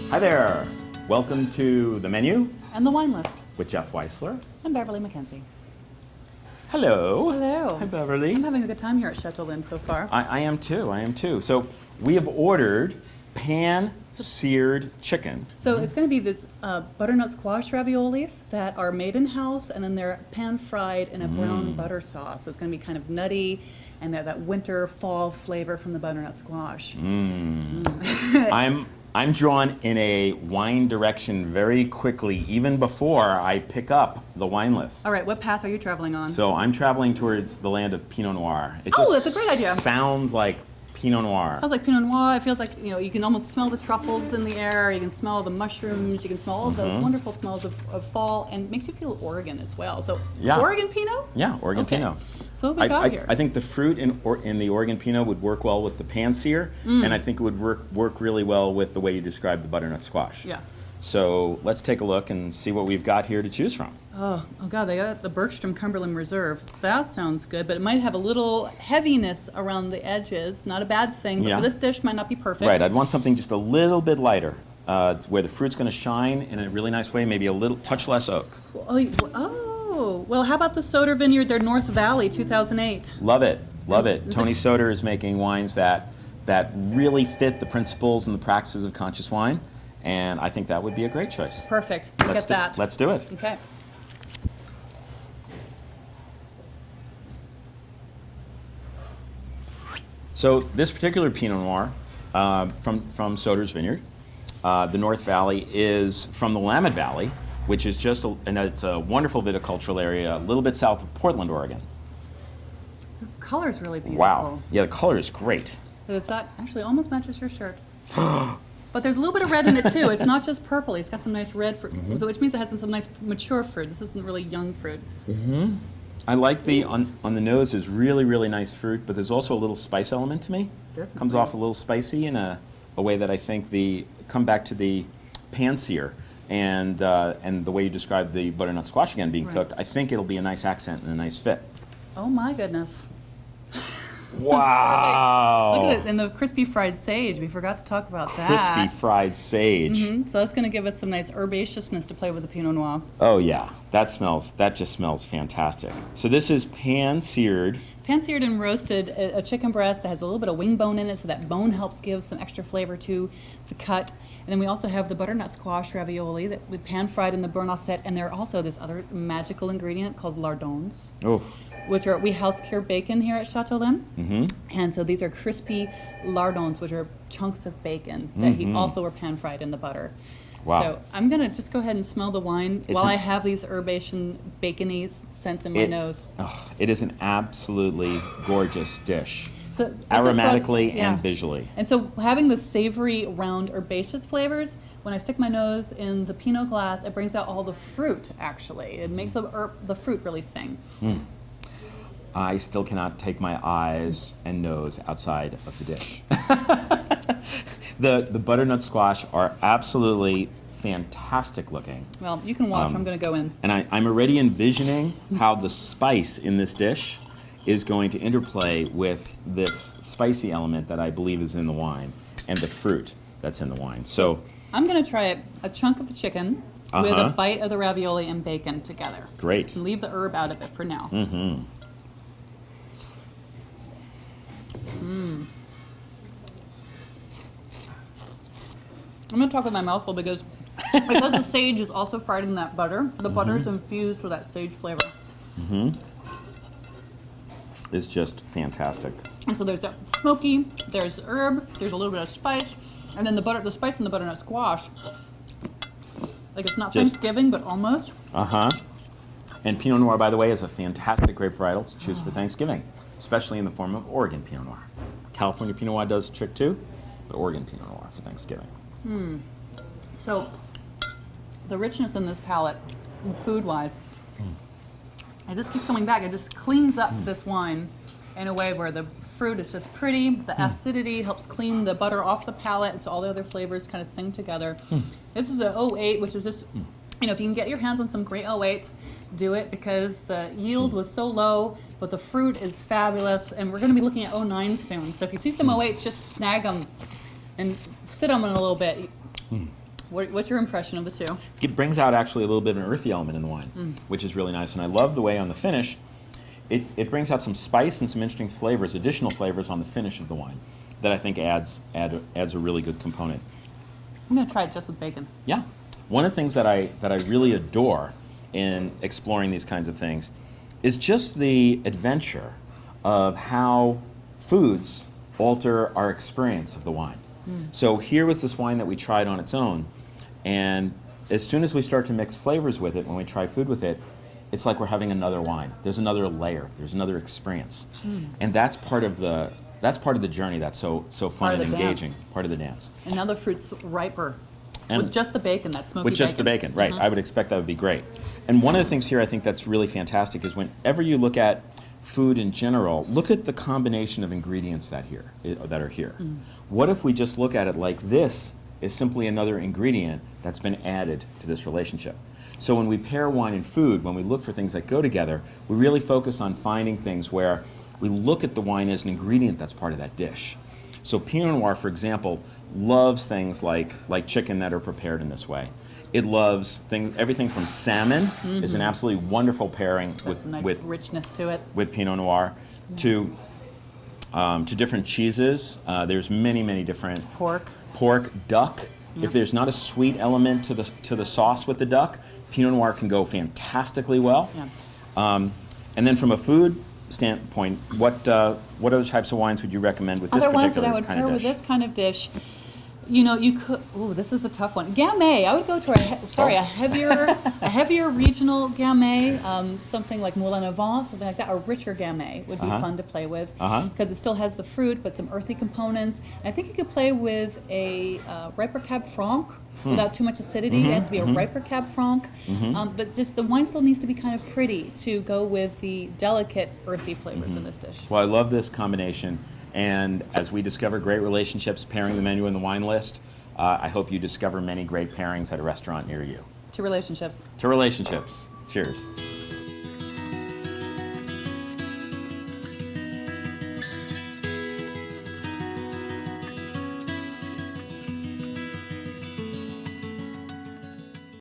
Hi there. Welcome to the menu And the wine list. with Jeff Weissler. I'm Beverly McKenzie. Hello. Hello. Hi, Beverly. I'm having a good time here at Chateau Lynn so far. I am too. I am too. So we have ordered pan-seared chicken. So it's going to be this butternut squash raviolis that are made in-house, and then they're pan-fried in a brown butter sauce. So it's going to be kind of nutty, and that winter, fall flavor from the butternut squash. I'm drawn in a wine direction very quickly, even before I pick up the wine list. All right, what path are you traveling on? So I'm traveling towards the land of Pinot Noir. It Oh, just that's a great idea. Sounds like Pinot Noir. Sounds like Pinot Noir. It feels like, you can almost smell the truffles in the air. You can smell the mushrooms. You can smell all of those wonderful smells of fall, and it makes you feel Oregon as well. So, Yeah. Oregon Pinot? Yeah, Oregon Okay. Pinot. So what we got here? I think the fruit in the Oregon Pinot would work well with the pan-sear, and I think it would work really well with the way you described the butternut squash. Yeah. So let's take a look and see what we've got here to choose from. Oh God, they got the Bergstrom Cumberland Reserve. That sounds good, but it might have a little heaviness around the edges. Not a bad thing, but Yeah. for this dish might not be perfect. Right, I'd want something just a little bit lighter, where the fruit's going to shine in a really nice way, maybe a little touch less oak. Well, how about the Soter Vineyard, their North Valley, 2008? Love it, love it. Is Tony it- Soter is making wines that really fit the principles and the practices of conscious wine, and I think that would be a great choice. Perfect. Let's Get that. Let's do it. Okay. So this particular Pinot Noir from Soter's Vineyard, the North Valley, is from the Willamette Valley, which is and it's a wonderful viticultural area a little bit south of Portland, Oregon. The color's really beautiful. Wow. Yeah, the color is great. That actually almost matches your shirt. But the's a little bit of red in it too. It's not just purple. It's got some nice red fruit, so which means it has some nice mature fruit. This isn't really young fruit. I like on the nose is really, really nice fruit, but there's also a little spice element to me. Definitely. Comes off a little spicy in a way that I think come back to the pan-sear and the way you described the butternut squash again being Right. cooked. I think it'll be a nice accent and a nice fit. Oh my goodness. Wow. Look at it, and the crispy fried sage. We forgot to talk about that. Crispy fried sage. So that's going to give us some nice herbaceousness to play with the Pinot Noir. Oh yeah, that just smells fantastic. So this is pan-seared. Pan-seared and roasted, a chicken breast that has a little bit of wing bone in it, so that bone helps give some extra flavor to the cut. And then we also have the butternut squash ravioli that we pan-fried in the burnasset, and there are also this other magical ingredient called lardons, Oh. which are, we house cure bacon here at Chateau Lynn. And so these are crispy lardons, which are chunks of bacon that he also were pan-fried in the butter. Wow. So I'm going to just go ahead and smell the wine while I have these herbaceous, bacony scents in my nose. Oh, it is an absolutely gorgeous dish, So I just aromatically brought- yeah. and visually. And so having the savory, round, herbaceous flavors, when I stick my nose in the Pinot glass, it brings out all the fruit, actually. It makes the fruit really sing. I still cannot take my eyes and nose outside of the dish. The butternut squash are absolutely fantastic looking. Well, you can watch. I'm going to go in. And I'm already envisioning how the spice in this dish is going to interplay with this spicy element that I believe is in the wine and the fruit that's in the wine. So I'm going to try a chunk of the chicken with a bite of the ravioli and bacon together. great. And leave the herb out of it for now. I'm going to talk with my mouth full because the sage is also fried in that butter, the butter is infused with that sage flavor. It's just fantastic. And so there's that smoky, there's herb, there's a little bit of spice, and then the spice in the butternut squash. Like it's not Just- Thanksgiving, but almost. And Pinot Noir, by the way, is a fantastic grape varietal to choose for Thanksgiving, especially in the form of Oregon Pinot Noir. California Pinot Noir does the trick too, but Oregon Pinot Noir for Thanksgiving. So the richness in this palate, food-wise, it just keeps coming back. It just cleans up this wine in a way where the fruit is just pretty, the acidity helps clean the butter off the palate, so all the other flavors kind of sing together. This is a 08, which is just, if you can get your hands on some great 08s, do it because the yield was so low, but the fruit is fabulous, and we're going to be looking at 09 soon. So if you see some 08s, just snag them and sit on them a little bit. What's your impression of the two? It brings out actually a little bit of an earthy element in the wine, which is really nice. And I love the way on the finish, it brings out some spice and some interesting flavors, additional flavors on the finish of the wine that I think adds a really good component. I'm going to try it just with bacon. Yeah. One of the things that I really adore in exploring these kinds of things is just the adventure of how foods alter our experience of the wine. So here was this wine that we tried on its own, and as soon as we start to mix flavors with it, when we try food with it, it's like we're having another wine. There's another layer. There's another experience, and that's part of the journey. That's so fun and engaging. Part of the dance. And now the fruit's riper. And with just the bacon, that smoky bacon. With just the bacon, right. I would expect that would be great. And one of the things here I think that's really fantastic is whenever you look at food in general, look at the combination of ingredients that are here. What if we just look at it like this is simply another ingredient that's been added to this relationship? So when we pair wine and food, when we look for things that go together, we really focus on finding things where we look at the wine as an ingredient that's part of that dish. So Pinot Noir, for example, loves things like chicken that are prepared in this way. It loves everything from salmon is an absolutely wonderful pairing with nice richness to it. With Pinot Noir, to different cheeses. There's many different pork, duck. Yep. If there's not a sweet element to the sauce with the duck, Pinot Noir can go fantastically well. Yeah. And then from a food standpoint, what other types of wines would you recommend with this particular kind of dish? Other wines that I would pair with this kind of dish, you know, you could. Ooh, this is a tough one. Gamay. I would go to a heavier regional Gamay, something like Moulin à Vent, something like that. A richer Gamay would be fun to play with because it still has the fruit but some earthy components. I think you could play with a riper Cab Franc without too much acidity. It has to be a riper Cab Franc, but just the wine still needs to be kind of pretty to go with the delicate earthy flavors in this dish. Well, I love this combination. And as we discover great relationships pairing the menu and the wine list, I hope you discover many great pairings at a restaurant near you. To relationships. To relationships. Cheers.